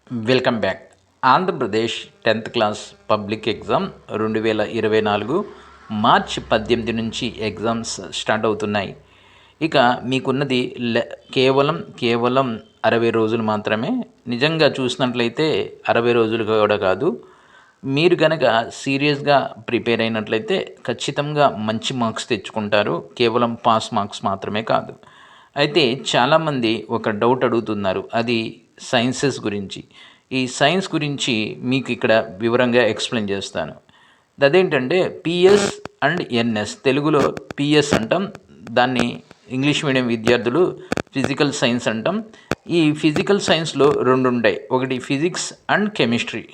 Welcome back. Andhra Pradesh 10th class public exam 2024 మార్చి 18 నుంచి exams start అవుతున్నాయి. ఇక మీకున్నది కేవలం 60 రోజులు మాత్రమే. నిజంగా చూసినట్లయితే 60 రోజులు కూడా కాదు. మీరు కనుక సీరియస్గా ప్రిపేర్ అయినట్లయితే ఖచ్చితంగా మంచి మార్క్స్ తెచ్చుకుంటారు. కేవలం పాస్ మార్క్స్ మాత్రమే కాదు. అయితే చాలామంది ఒక డౌట్ అడుగుతున్నారు, అది సైన్సెస్ గురించి. ఈ సైన్స్ గురించి మీకు ఇక్కడ వివరంగా ఎక్స్ప్లెయిన్ చేస్తాను. అదేంటంటే పిఎస్ అండ్ ఎన్ఎస్, తెలుగులో పిఎస్ అంటాం, దాన్ని ఇంగ్లీష్ మీడియం విద్యార్థులు ఫిజికల్ సైన్స్ అంటాం. ఈ ఫిజికల్ సైన్స్లో రెండు ఉంటాయి, ఒకటి ఫిజిక్స్ అండ్ కెమిస్ట్రీ.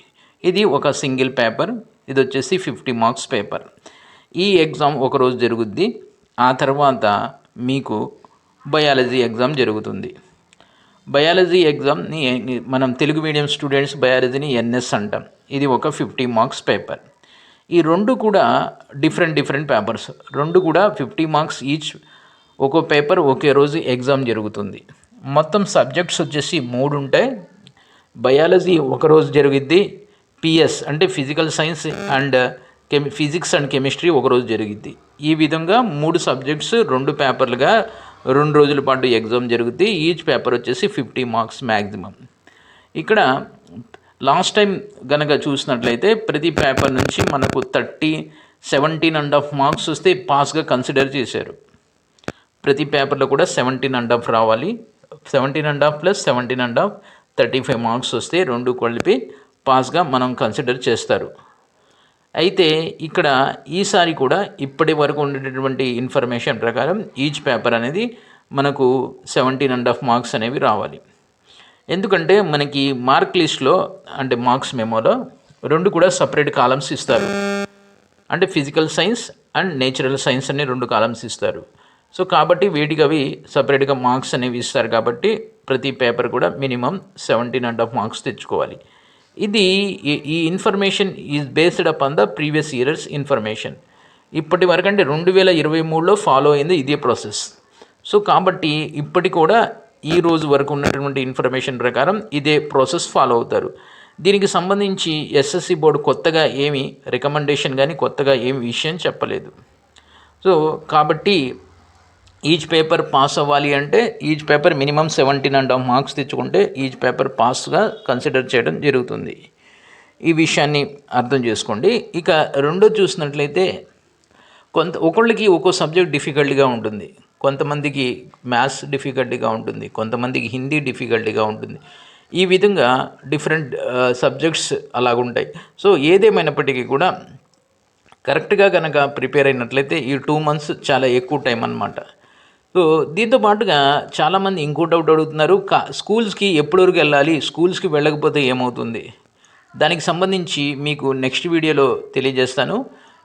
ఇది ఒక సింగిల్ పేపర్, ఇది వచ్చేసి 50 మార్క్స్ పేపర్. ఈ ఎగ్జామ్ ఒకరోజు జరుగుద్ది. ఆ తర్వాత మీకు బయాలజీ ఎగ్జామ్ జరుగుతుంది. బయాలజీ ఎగ్జామ్ని మనం తెలుగు మీడియం స్టూడెంట్స్ బయాలజీని ఎన్ఎస్ అంటాం. ఇది ఒక 50 మార్క్స్ పేపర్. ఈ రెండు కూడా డిఫరెంట్ పేపర్స్, రెండు కూడా 50 మార్క్స్ ఈచ్. ఒక్కో పేపర్ ఒకే రోజు ఎగ్జామ్ జరుగుతుంది. మొత్తం సబ్జెక్ట్స్ వచ్చేసి 3 ఉంటాయి. బయాలజీ ఒకరోజు జరుగుద్ది, పిఎస్ అంటే physical science and physics and chemistry ఒకరోజు జరిగిద్ది. ఈ విధంగా 3 సబ్జెక్ట్స్ 2 పేపర్లుగా 2 రోజుల పాటు ఎగ్జామ్ జరుగుద్ది. ఈచ్ పేపర్ వచ్చేసి 50 మార్క్స్ మ్యాక్సిమం. ఇక్కడ లాస్ట్ టైం కనుక చూసినట్లయితే ప్రతి పేపర్ నుంచి మనకు 17.5 మార్క్స్ వస్తే పాస్గా కన్సిడర్ చేశారు. ప్రతి పేపర్లో కూడా 17.5 రావాలి. 17.5 + 17.5 35 మార్క్స్ వస్తే రెండు కలిపి పాస్గా మనం కన్సిడర్ చేస్తారు. అయితే ఇక్కడ ఈసారి కూడా ఇప్పటి వరకు ఉండేటటువంటి ఇన్ఫర్మేషన్ ప్రకారం ఈచ్ పేపర్ అనేది మనకు 17.5 మార్క్స్ అనేవి రావాలి. ఎందుకంటే మనకి మార్క్ లిస్ట్లో అంటే మార్క్స్ మెమోలో రెండు కూడా సపరేట్ కాలమ్స్ ఇస్తారు. అంటే physical science and natural science అనే 2 కాలమ్స్ ఇస్తారు. సో కాబట్టి వీటికి అవి సపరేట్గా మార్క్స్ అనేవి ఇస్తారు. కాబట్టి ప్రతి పేపర్ కూడా మినిమం 17.5 మార్క్స్ తెచ్చుకోవాలి. ఇది ఈ information is based upon the previous years information. ఇప్పటి వరకు అంటే 2023లో ఫాలో అయింది ఇదే ప్రాసెస్. సో కాబట్టి ఇప్పటి కూడా ఈ రోజు వరకు ఉన్నటువంటి ఇన్ఫర్మేషన్ ప్రకారం ఇదే ప్రాసెస్ ఫాలో అవుతారు. దీనికి సంబంధించి ఎస్ఎస్సి బోర్డు కొత్తగా ఏమి రికమెండేషన్ కానీ కొత్తగా ఏమి విషయం చెప్పలేదు. సో కాబట్టి ఈచ్ పేపర్ పాస్ అవ్వాలి అంటే ఈచ్ పేపర్ మినిమం 17.5 మార్క్స్ తెచ్చుకుంటే ఈచ్ పేపర్ పాస్గా కన్సిడర్ చేయడం జరుగుతుంది. ఈ విషయాన్ని అర్థం చేసుకోండి. ఇక రెండో చూసినట్లయితే ఒకళ్ళకి ఒక్కో సబ్జెక్ట్ డిఫికల్ట్గా ఉంటుంది. కొంతమందికి మ్యాథ్స్ డిఫికల్ట్గా ఉంటుంది, కొంతమందికి హిందీ డిఫికల్ట్గా ఉంటుంది. ఈ విధంగా డిఫరెంట్ సబ్జెక్ట్స్ అలాగుంటాయి. సో ఏదేమైనప్పటికీ కూడా కరెక్ట్గా కనుక ప్రిపేర్ అయినట్లయితే ఈ 2 months చాలా ఎక్కువ టైం అన్నమాట. సో దీంతో పాటుగా చాలామంది ఇంకో డౌట్ అడుగుతున్నారు, స్కూల్స్కి ఎప్పటివరకు వెళ్ళాలి, స్కూల్స్కి వెళ్ళకపోతే ఏమవుతుంది? దానికి సంబంధించి మీకు నెక్స్ట్ వీడియోలో తెలియజేస్తాను.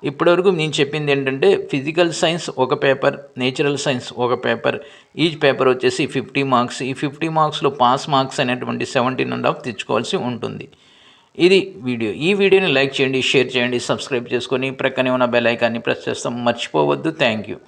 ఇప్పటివరకు నేను చెప్పింది ఏంటంటే ఫిజికల్ సైన్స్ ఒక పేపర్, నేచురల్ సైన్స్ ఒక పేపర్, ఈచ్ పేపర్ వచ్చేసి 50 మార్క్స్. ఈ 50 మార్క్స్లో పాస్ మార్క్స్ అనేటువంటి 17.5 తెచ్చుకోవాల్సి ఉంటుంది. ఇది వీడియో. ఈ వీడియోని లైక్ చేయండి, షేర్ చేయండి, సబ్స్క్రైబ్ చేసుకొని ప్రక్కనే ఉన్న బెల్ ఐకాన్ని ప్రెస్ చేస్తాం మర్చిపోవద్దు. Thank you.